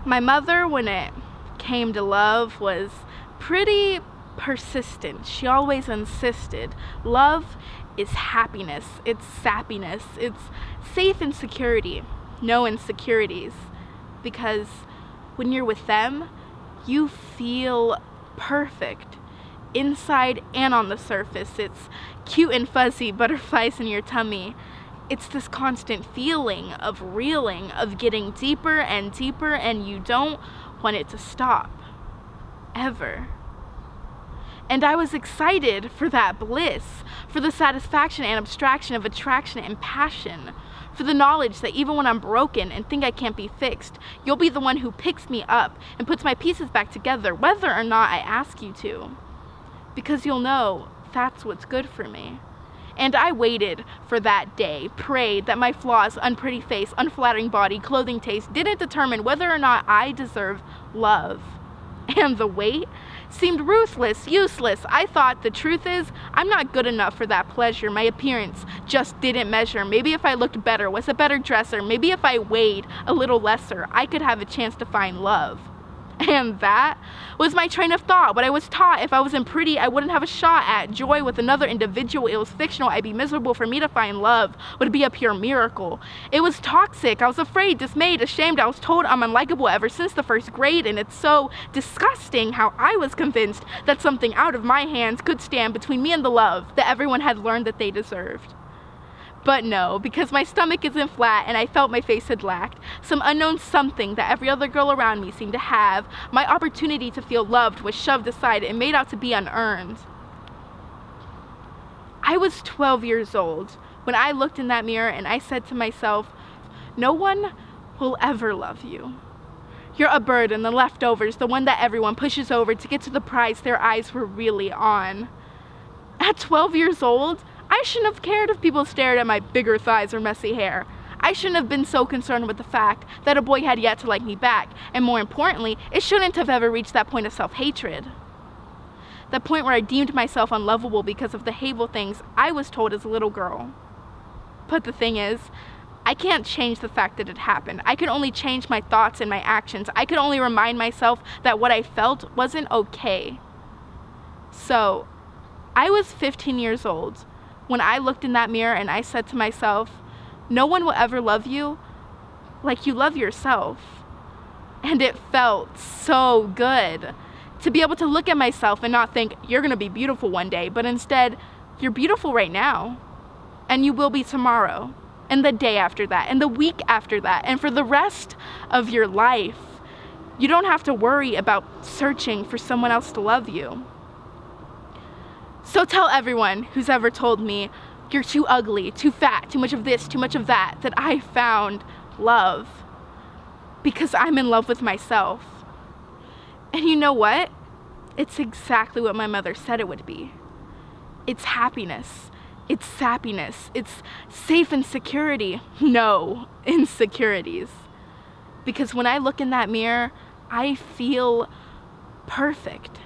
My mother, when it came to love, was pretty persistent. She always insisted. Love is happiness, it's sappiness, it's safe insecurity, no insecurities. Because when you're with them, you feel perfect, inside and on the surface. It's cute and fuzzy, butterflies in your tummy. It's this constant feeling of reeling, of getting deeper and deeper, and you don't want it to stop, ever. And I was excited for that bliss, for the satisfaction and abstraction of attraction and passion, for the knowledge that even when I'm broken and think I can't be fixed, you'll be the one who picks me up and puts my pieces back together, whether or not I ask you to. Because you'll know that's what's good for me. And I waited for that day, prayed that my flaws, unpretty face, unflattering body, clothing taste didn't determine whether or not I deserved love. And the wait seemed ruthless, useless. I thought the truth is, I'm not good enough for that pleasure. My appearance just didn't measure. Maybe if I looked better, was a better dresser, maybe if I weighed a little lesser, I could have a chance to find love. And that was my train of thought. What I was taught, if I wasn't pretty, I wouldn't have a shot at joy with another individual. It was fictional. I'd be miserable. For me to find love would be a pure miracle. It was toxic. I was afraid, dismayed, ashamed. I was told I'm unlikable ever since the first grade, and it's so disgusting how I was convinced that something out of my hands could stand between me and the love that everyone had learned that they deserved. But no, because my stomach isn't flat and I felt my face had lacked some unknown something that every other girl around me seemed to have, my opportunity to feel loved was shoved aside and made out to be unearned. I was 12 years old when I looked in that mirror and I said to myself, no one will ever love you. You're a burden, the leftovers, the one that everyone pushes over to get to the prize their eyes were really on. At 12 years old, I shouldn't have cared if people stared at my bigger thighs or messy hair. I shouldn't have been so concerned with the fact that a boy had yet to like me back, and more importantly, it shouldn't have ever reached that point of self-hatred. That point where I deemed myself unlovable because of the hateful things I was told as a little girl. But the thing is, I can't change the fact that it happened. I could only change my thoughts and my actions. I could only remind myself that what I felt wasn't okay. So, I was 15 years old when I looked in that mirror and I said to myself, no one will ever love you like you love yourself. And it felt so good to be able to look at myself and not think, you're gonna be beautiful one day, but instead, you're beautiful right now. And you will be tomorrow, and the day after that, and the week after that, and for the rest of your life. You don't have to worry about searching for someone else to love you. So tell everyone who's ever told me, you're too ugly, too fat, too much of this, too much of that I found love. Because I'm in love with myself. And you know what? It's exactly what my mother said it would be. It's happiness. It's sappiness. It's safe insecurity. No insecurities. Because when I look in that mirror, I feel perfect.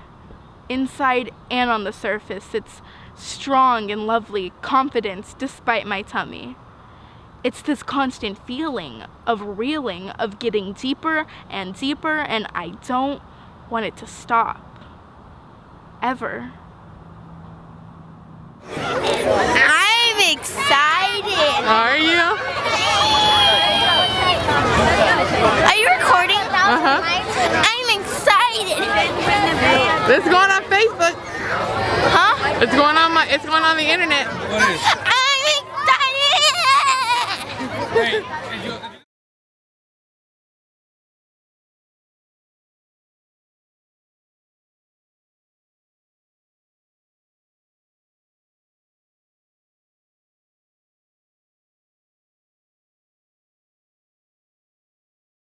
Inside and on the surface, it's strong and lovely confidence despite my tummy. It's this constant feeling of reeling, of getting deeper and deeper, and I don't want it to stop. Ever. I'm excited. Are you? Are you recording? Uh-huh. I'm excited. It's going on Facebook. Huh? It's going on the internet. I'm excited. Hey.